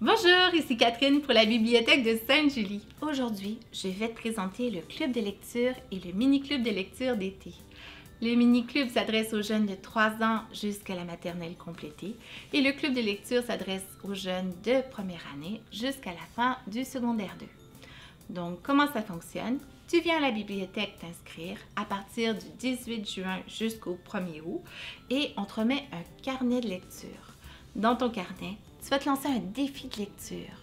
Bonjour, ici Catherine pour la bibliothèque de Sainte-Julie. Aujourd'hui, je vais te présenter le club de lecture et le mini-club de lecture d'été. Le mini-club s'adresse aux jeunes de 3 ans jusqu'à la maternelle complétée et le club de lecture s'adresse aux jeunes de première année jusqu'à la fin du secondaire 2. Donc, comment ça fonctionne? Tu viens à la bibliothèque t'inscrire à partir du 18 juin jusqu'au 1er août et on te remet un carnet de lecture. Dans ton carnet, tu vas te lancer un défi de lecture.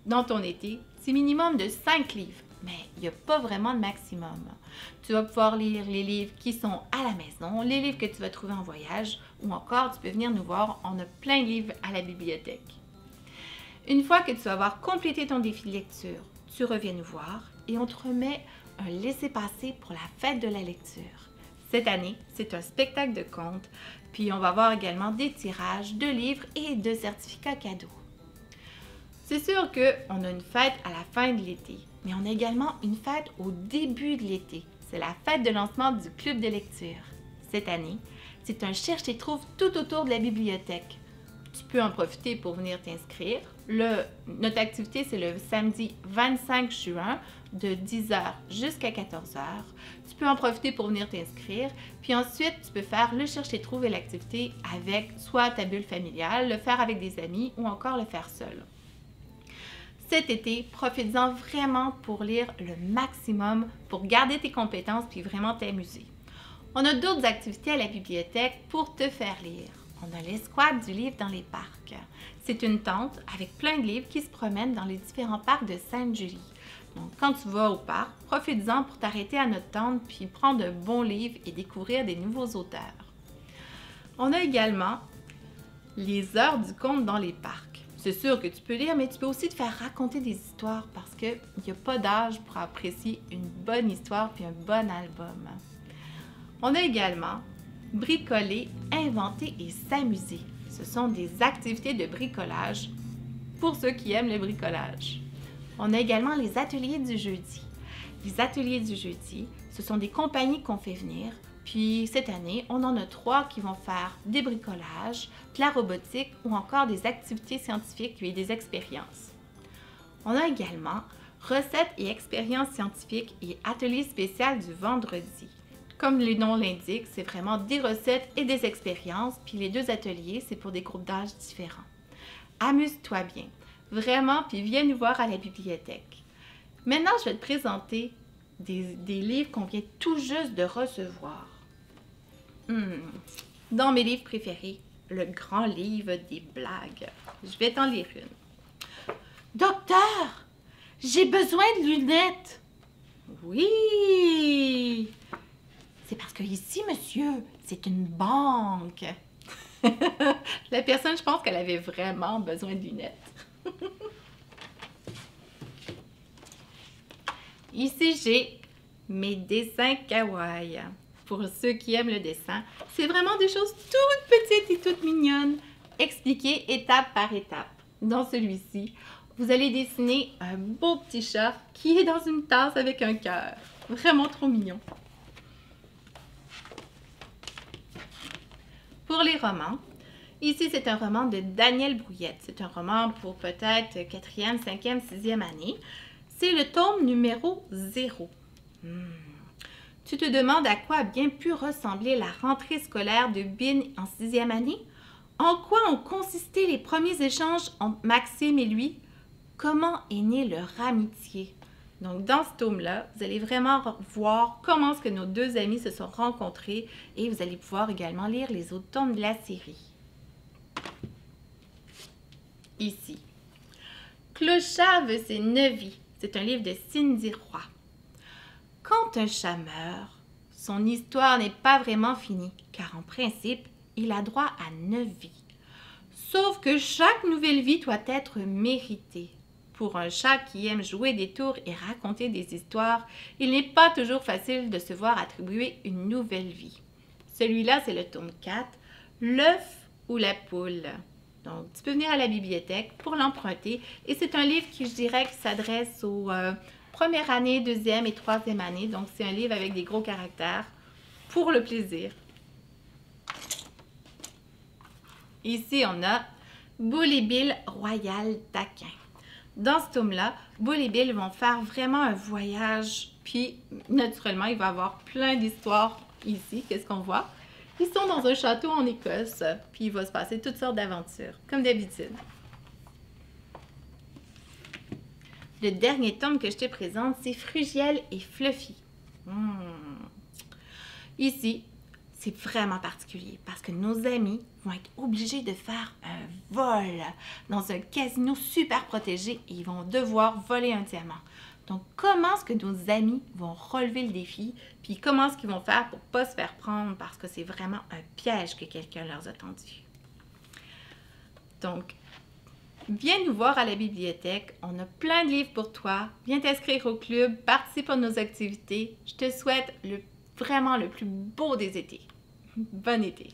Dans ton été, c'est minimum de 5 livres, mais il n'y a pas vraiment de maximum. Tu vas pouvoir lire les livres qui sont à la maison, les livres que tu vas trouver en voyage, ou encore tu peux venir nous voir, on a plein de livres à la bibliothèque. Une fois que tu vas avoir complété ton défi de lecture, tu reviens nous voir et on te remet un laissez-passer pour la fête de la lecture. Cette année, c'est un spectacle de contes, puis on va avoir également des tirages de livres et de certificats cadeaux. C'est sûr qu'on a une fête à la fin de l'été, mais on a également une fête au début de l'été. C'est la fête de lancement du club de lecture. Cette année, c'est un cherche-et-trouve tout autour de la bibliothèque. Tu peux en profiter pour venir t'inscrire. Notre activité, c'est le samedi 25 juin de 10h jusqu'à 14h. Tu peux en profiter pour venir t'inscrire. Puis ensuite, tu peux faire le cherche-et-trouve et l'activité avec soit ta bulle familiale, le faire avec des amis ou encore le faire seul. Cet été, profites-en vraiment pour lire le maximum, pour garder tes compétences puis vraiment t'amuser. On a d'autres activités à la bibliothèque pour te faire lire. On a l'escouade du livre dans les parcs. C'est une tente avec plein de livres qui se promènent dans les différents parcs de Sainte-Julie. Donc, quand tu vas au parc, profites-en pour t'arrêter à notre tente puis prendre un bon livre et découvrir des nouveaux auteurs. On a également les heures du conte dans les parcs. C'est sûr que tu peux lire, mais tu peux aussi te faire raconter des histoires parce qu'il n'y a pas d'âge pour apprécier une bonne histoire puis un bon album. On a également bricoler, inventer et s'amuser. Ce sont des activités de bricolage pour ceux qui aiment le bricolage. On a également les ateliers du jeudi. Les ateliers du jeudi, ce sont des compagnies qu'on fait venir. Puis cette année, on en a 3 qui vont faire des bricolages, de la robotique ou encore des activités scientifiques et des expériences. On a également recettes et expériences scientifiques et ateliers spéciaux du vendredi. Comme le nom l'indique, c'est vraiment des recettes et des expériences, puis les 2 ateliers, c'est pour des groupes d'âge différents. Amuse-toi bien, vraiment, puis viens nous voir à la bibliothèque. Maintenant, je vais te présenter des livres qu'on vient tout juste de recevoir. Dans mes livres préférés, le grand livre des blagues. Je vais t'en lire une. Docteur, j'ai besoin de lunettes. Oui! C'est parce que ici, monsieur, c'est une banque. La personne, je pense qu'elle avait vraiment besoin de lunettes. Ici, j'ai mes dessins kawaii. Pour ceux qui aiment le dessin, c'est vraiment des choses toutes petites et toutes mignonnes, expliquées étape par étape. Dans celui-ci, vous allez dessiner un beau petit chat qui est dans une tasse avec un cœur. Vraiment trop mignon. Pour les romans, ici c'est un roman de Daniel Brouillette. C'est un roman pour peut-être 4e, 5e, 6e année. C'est le tome numéro 0. Tu te demandes à quoi a bien pu ressembler la rentrée scolaire de Bin en 6e année? En quoi ont consisté les premiers échanges entre Maxime et lui? Comment est née leur amitié? Donc, dans ce tome-là, vous allez vraiment voir comment est-ce que nos 2 amis se sont rencontrés et vous allez pouvoir également lire les autres tomes de la série. Ici, Clochard veut ses 9 vies. C'est un livre de Cindy Roy. Quand un chat meurt, son histoire n'est pas vraiment finie, car en principe, il a droit à 9 vies. Sauf que chaque nouvelle vie doit être méritée. Pour un chat qui aime jouer des tours et raconter des histoires, il n'est pas toujours facile de se voir attribuer une nouvelle vie. Celui-là, c'est le tome 4, L'œuf ou la poule. Donc, tu peux venir à la bibliothèque pour l'emprunter. Et c'est un livre qui, je dirais, qui s'adresse aux première année, 2e et 3e année. Donc, c'est un livre avec des gros caractères pour le plaisir. Ici, on a Boule et Bill Royal Taquin. Dans ce tome-là, Boule et Bill vont faire vraiment un voyage, puis naturellement, il va y avoir plein d'histoires ici. Qu'est-ce qu'on voit? Ils sont dans un château en Écosse, puis il va se passer toutes sortes d'aventures, comme d'habitude. Le dernier tome que je te présente, c'est Frugiel et Fluffy. Ici, c'est vraiment particulier parce que nos amis vont être obligés de faire un vol dans un casino super protégé et ils vont devoir voler un diamant. Donc, comment est-ce que nos amis vont relever le défi? Puis, comment est-ce qu'ils vont faire pour ne pas se faire prendre parce que c'est vraiment un piège que quelqu'un leur a tendu? Donc, viens nous voir à la bibliothèque. On a plein de livres pour toi. Viens t'inscrire au club, participe à nos activités. Je te souhaite vraiment le plus beau des étés. Bon été!